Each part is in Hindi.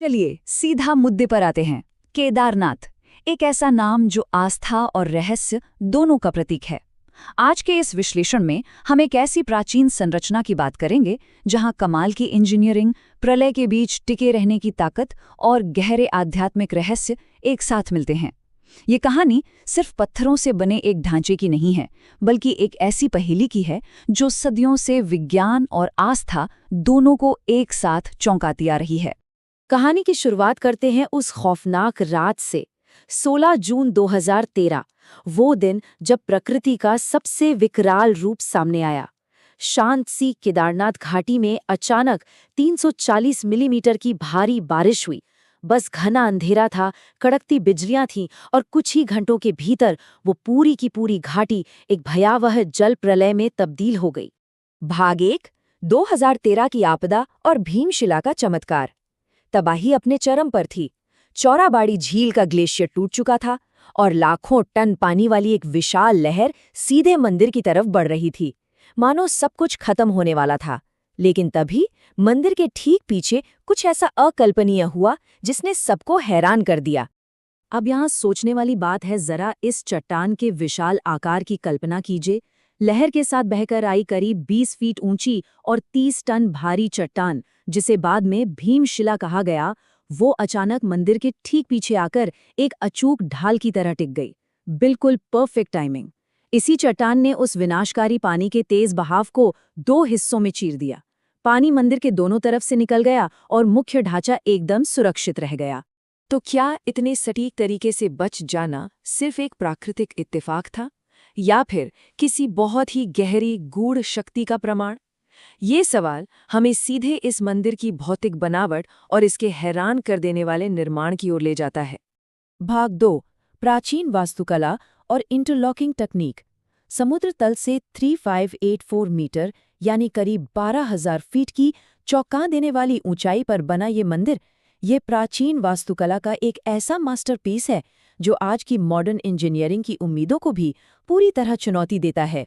चलिए सीधा मुद्दे पर आते हैं। केदारनाथ, एक ऐसा नाम जो आस्था और रहस्य दोनों का प्रतीक है। आज के इस विश्लेषण में हम एक ऐसी प्राचीन संरचना की बात करेंगे जहां कमाल की इंजीनियरिंग, प्रलय के बीच टिके रहने की ताकत और गहरे आध्यात्मिक रहस्य एक साथ मिलते हैं। ये कहानी सिर्फ पत्थरों से बने एक ढांचे की नहीं है, बल्कि एक ऐसी पहेली की है जो सदियों से विज्ञान और आस्था दोनों को एक साथ चौंकाती आ रही है। कहानी की शुरुआत करते हैं उस खौफनाक रात से। 16 जून 2013, वो दिन जब प्रकृति का सबसे विकराल रूप सामने आया। शांत सी केदारनाथ घाटी में अचानक 340 मिलीमीटर की भारी बारिश हुई। बस घना अंधेरा था, कड़कती बिजलियां थीं और कुछ ही घंटों के भीतर वो पूरी की पूरी घाटी एक भयावह जल प्रलय में तब्दील हो गई। भाग 1, 2013 की आपदा और भीमशिला का चमत्कार। तबाही अपने चरम पर थी। चौराबाड़ी झील का ग्लेशियर टूट चुका था और लाखों टन पानी वाली एक विशाल लहर सीधे मंदिर की तरफ बढ़ रही थी। मानो सब कुछ खत्म होने वाला था। लेकिन तभी मंदिर के ठीक पीछे कुछ ऐसा अकल्पनीय हुआ जिसने सबको हैरान कर दिया। अब यहाँ सोचने वाली बात है, जरा इस चट्टान के विशाल आकार की कल्पना कीजिए। लहर के साथ बहकर आई करीब 20 फीट ऊंची और 30 टन भारी चट्टान, जिसे बाद में भीमशिला कहा गया, वो अचानक मंदिर के ठीक पीछे आकर एक अचूक ढाल की तरह टिक गई। बिल्कुल परफेक्ट टाइमिंग। इसी चट्टान ने उस विनाशकारी पानी के तेज बहाव को 2 हिस्सों में चीर दिया। पानी मंदिर के दोनों तरफ से निकल गया और मुख्य ढांचा एकदम सुरक्षित रह गया। तो क्या इतने सटीक तरीके से बच जाना सिर्फ एक प्राकृतिक इत्तेफाक था, या फिर किसी बहुत ही गहरी गूढ़ शक्ति का प्रमाण? ये सवाल हमें सीधे इस मंदिर की भौतिक बनावट और इसके हैरान कर देने वाले निर्माण की ओर ले जाता है। भाग 2, प्राचीन वास्तुकला और इंटरलॉकिंग तकनीक। समुद्र तल से 3584 मीटर यानी करीब 12,000 फीट की चौंका देने वाली ऊंचाई पर बना ये मंदिर, ये प्राचीन वास्तुकला का एक ऐसा मास्टरपीस है जो आज की मॉडर्न इंजीनियरिंग की उम्मीदों को भी पूरी तरह चुनौती देता है।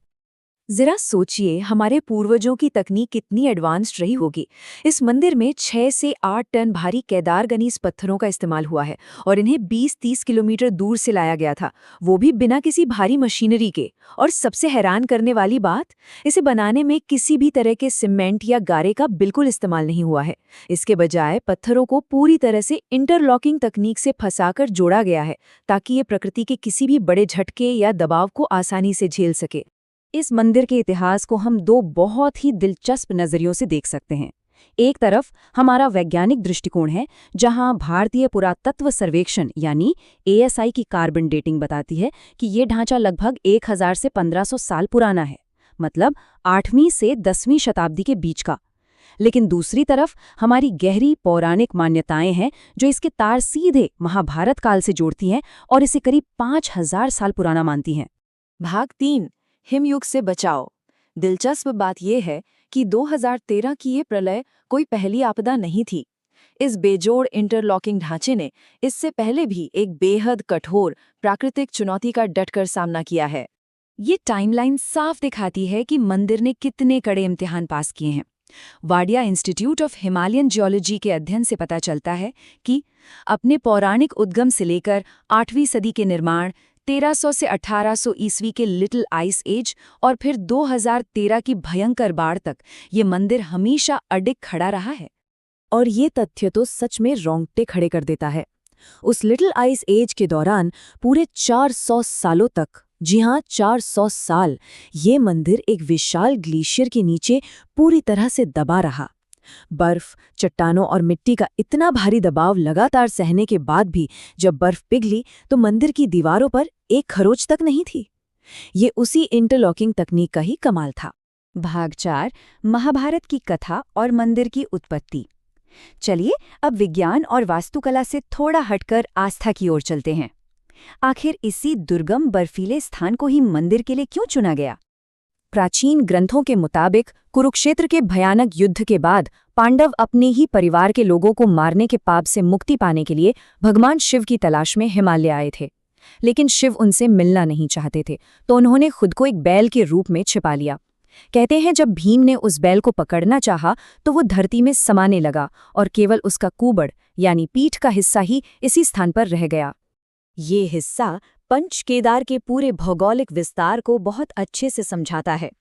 जरा सोचिए, हमारे पूर्वजों की तकनीक कितनी एडवांस्ड रही होगी। इस मंदिर में 6 से 8 टन भारी केदारगनीज पत्थरों का इस्तेमाल हुआ है और इन्हें 20-30 किलोमीटर दूर से लाया गया था, वो भी बिना किसी भारी मशीनरी के। और सबसे हैरान करने वाली बात, इसे बनाने में किसी भी तरह के सीमेंट या गारे का बिल्कुल इस्तेमाल नहीं हुआ है। इसके बजाय पत्थरों को पूरी तरह से इंटरलॉकिंग तकनीक से फंसाकर जोड़ा गया है, ताकि ये प्रकृति के किसी भी बड़े झटके या दबाव को आसानी से झेल सके। इस मंदिर के इतिहास को हम 2 बहुत ही दिलचस्प नजरियों से देख सकते हैं। एक तरफ हमारा वैज्ञानिक दृष्टिकोण है, जहां भारतीय पुरातत्व सर्वेक्षण यानी ASI की कार्बन डेटिंग बताती है कि ये ढांचा लगभग 1000 से 1500 साल पुराना है, मतलब 8वीं से 10वीं शताब्दी के बीच का। लेकिन दूसरी तरफ हमारी गहरी पौराणिक मान्यताएं हैं जो इसके तार सीधे महाभारत काल से जोड़ती हैं और इसे करीब 5000 साल पुराना मानती हैं। भाग 3, हिमयुग से बचाओ। दिलचस्प बात यह है कि 2013 की ये प्रलय कोई पहली आपदा नहीं थी। इस बेजोड़ इंटरलॉकिंग ढांचे ने इससे पहले भी एक बेहद कठोर प्राकृतिक चुनौती का डटकर सामना किया है। ये टाइमलाइन साफ दिखाती है कि मंदिर ने कितने कड़े इम्तिहान पास किए हैं। Wadia institute of Himalayan geology के अध्ययन से पता चलता है कि अपने पौराणिक उद्गम से लेकर 8वीं सदी के निर्माण, 1300 से 1800 ईस्वी के लिटिल आइस एज और फिर 2013 की भयंकर बाढ़ तक ये मंदिर हमेशा अडिग खड़ा रहा है। और ये तथ्य तो सच में रोंगटे खड़े कर देता है। उस लिटिल आइस एज के दौरान पूरे 400 सालों तक, जी हाँ 400 साल, ये मंदिर एक विशाल ग्लेशियर के नीचे पूरी तरह से दबा रहा। बर्फ, चट्टानों और मिट्टी का इतना भारी दबाव लगातार सहने के बाद भी जब बर्फ पिघली तो मंदिर की दीवारों पर एक खरोंच तक नहीं थी। ये उसी इंटरलॉकिंग तकनीक का ही कमाल था। भाग 4, महाभारत की कथा और मंदिर की उत्पत्ति। चलिए अब विज्ञान और वास्तुकला से थोड़ा हटकर आस्था की ओर चलते हैं। आखिर इसी दुर्गम बर्फीले स्थान को ही मंदिर के लिए क्यों चुना गया? प्राचीन ग्रंथों के मुताबिक कुरुक्षेत्र के भयानक युद्ध के बाद पांडव अपने ही परिवार के लोगों को मारने के पाप से मुक्ति पाने के लिए भगवान शिव की तलाश में हिमालय आए थे। लेकिन शिव उनसे मिलना नहीं चाहते थे, तो उन्होंने खुद को एक बैल के रूप में छिपा लिया। कहते हैं जब भीम ने उस बैल को पकड़ना चाहा तो वो धरती में समाने लगा और केवल उसका कूबड़ यानी पीठ का हिस्सा ही इसी स्थान पर रह गया। ये हिस्सा पंच केदार के पूरे भौगोलिक विस्तार को बहुत अच्छे से समझाता है।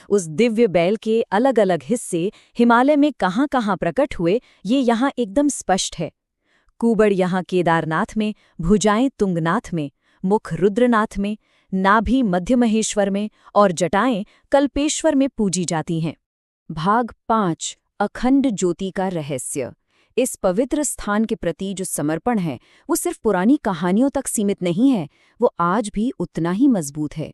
उस दिव्य बैल के अलग अलग हिस्से हिमालय में कहाँ-कहाँ प्रकट हुए, ये यहाँ एकदम स्पष्ट है। कुबड़ यहाँ केदारनाथ में, भुजाएं तुंगनाथ में, मुख रुद्रनाथ में, नाभि मध्य महेश्वर में और जटाएं कल्पेश्वर में पूजी जाती हैं। भाग 5 अखंड ज्योति का रहस्य। इस पवित्र स्थान के प्रति जो समर्पण है वो सिर्फ पुरानी कहानियों तक सीमित नहीं है, वो आज भी उतना ही मजबूत है।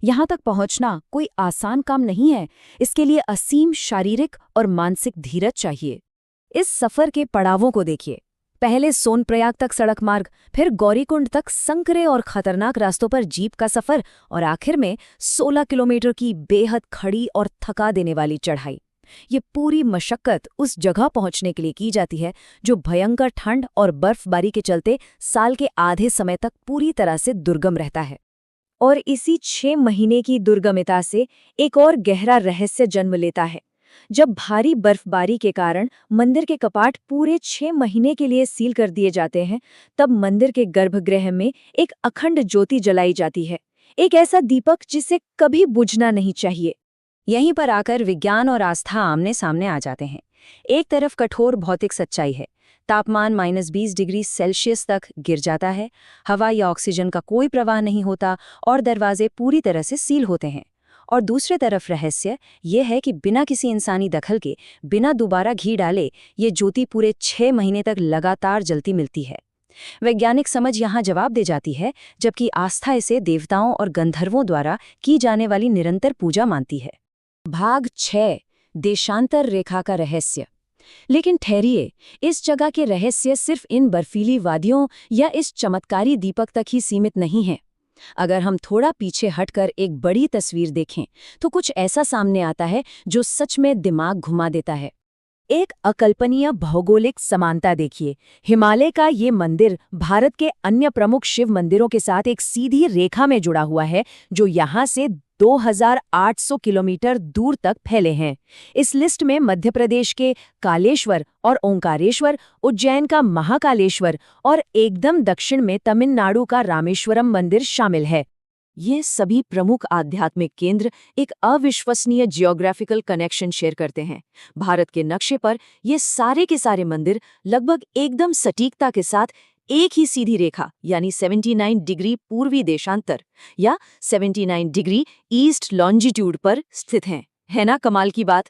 यहाँ तक पहुँचना कोई आसान काम नहीं है, इसके लिए असीम शारीरिक और मानसिक धीरज चाहिए। इस सफर के पड़ावों को देखिए। पहले सोनप्रयाग तक सड़क मार्ग, फिर गौरीकुंड तक संकरे और खतरनाक रास्तों पर जीप का सफर और आखिर में 16 किलोमीटर की बेहद खड़ी और थका देने वाली चढ़ाई। ये पूरी मशक्कत उस जगह पहुंचने के लिए की जाती है जो भयंकर ठंड और बर्फबारी के चलते साल के आधे समय तक पूरी तरह से दुर्गम रहता है। और इसी 6 महीने की दुर्गमता से एक और गहरा रहस्य जन्म लेता है। जब भारी बर्फबारी के कारण मंदिर के कपाट पूरे 6 महीने के लिए सील कर दिए जाते हैं, तब मंदिर के गर्भगृह में एक अखंड ज्योति जलाई जाती है, एक ऐसा दीपक जिसे कभी बुझना नहीं चाहिए। यहीं पर आकर विज्ञान और आस्था आमने सामने आ जाते हैं। एक तरफ कठोर भौतिक सच्चाई है, तापमान -20 डिग्री सेल्सियस तक गिर जाता है, हवा या ऑक्सीजन का कोई प्रवाह नहीं होता और दरवाजे पूरी तरह से सील होते हैं। और दूसरे तरफ रहस्य ये है कि बिना किसी इंसानी दखल के, बिना दोबारा घी डाले, ये ज्योति पूरे 6 महीने तक लगातार जलती मिलती है। वैज्ञानिक समझ यहाँ जवाब दे जाती है, जबकि आस्था इसे देवताओं और गंधर्वों द्वारा की जाने वाली निरंतर पूजा मानती है। भाग 6 देशांतर रेखा का रहस्य। लेकिन ठहरिए, इस जगह के रहस्य सिर्फ इन बर्फीली वादियों या इस चमत्कारी दीपक तक ही सीमित नहीं है। अगर हम थोड़ा पीछे हटकर एक बड़ी तस्वीर देखें तो कुछ ऐसा सामने आता है जो सच में दिमाग घुमा देता है। एक अकल्पनीय भौगोलिक समानता देखिए। हिमालय का ये मंदिर भारत के अन्य प्रमुख शिव मंदिरों के साथ एक सीधी रेखा में जुड़ा हुआ है, जो यहाँ से 2800 किलोमीटर दूर तक फैले हैं। इस लिस्ट में मध्य प्रदेश के कालेश्वर और ओंकारेश्वर, उज्जैन का महाकालेश्वर और एकदम दक्षिण में तमिलनाडु का रामेश्वरम मंदिर शामिल है। ये सभी प्रमुख आध्यात्मिक केंद्र एक अविश्वसनीय जियोग्राफिकल कनेक्शन शेयर करते हैं। भारत के नक्शे पर ये सारे के सारे मंदिर लगभग एकदम सटीकता के साथ एक ही सीधी रेखा यानी 79 डिग्री पूर्वी देशांतर या 79 डिग्री ईस्ट लॉन्जिट्यूड पर स्थित हैं। है ना कमाल की बात?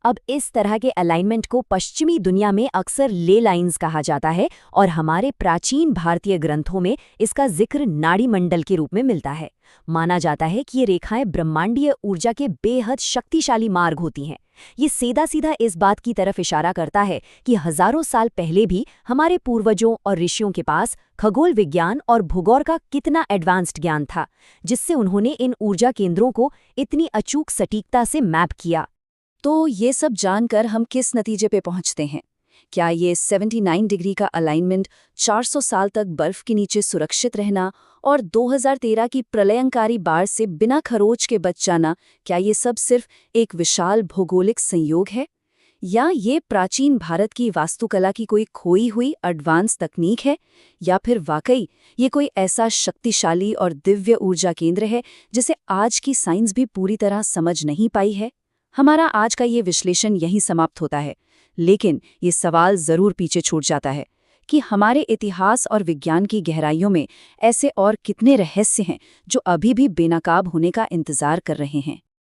अब इस तरह के अलाइनमेंट को पश्चिमी दुनिया में अक्सर ले लाइंस कहा जाता है और हमारे प्राचीन भारतीय ग्रंथों में इसका जिक्र नाड़ी मंडल के रूप में मिलता है। माना जाता है कि ये रेखाएं ब्रह्मांडीय ऊर्जा के बेहद शक्तिशाली मार्ग होती हैं। ये सीधा सीधा इस बात की तरफ इशारा करता है कि हजारों साल पहले भी हमारे पूर्वजों और ऋषियों के पास खगोल विज्ञान और भूगोल का कितना एडवांस्ड ज्ञान था, जिससे उन्होंने इन ऊर्जा केंद्रों को इतनी अचूक सटीकता से मैप किया। तो ये सब जानकर हम किस नतीजे पे पहुंचते हैं? क्या ये 79 डिग्री का अलाइनमेंट, 400 साल तक बर्फ के नीचे सुरक्षित रहना और 2013 की प्रलयंकारी बाढ़ से बिना खरोच के बच जाना, क्या ये सब सिर्फ एक विशाल भौगोलिक संयोग है? या ये प्राचीन भारत की वास्तुकला की कोई खोई हुई एडवांस तकनीक है? या फिर वाकई ये कोई ऐसा शक्तिशाली और दिव्य ऊर्जा केंद्र है जिसे आज की साइंस भी पूरी तरह समझ नहीं पाई है? हमारा आज का ये विश्लेषण यहीं समाप्त होता है, लेकिन ये सवाल जरूर पीछे छूट जाता है कि हमारे इतिहास और विज्ञान की गहराइयों में ऐसे और कितने रहस्य हैं जो अभी भी बेनकाब होने का इंतजार कर रहे हैं।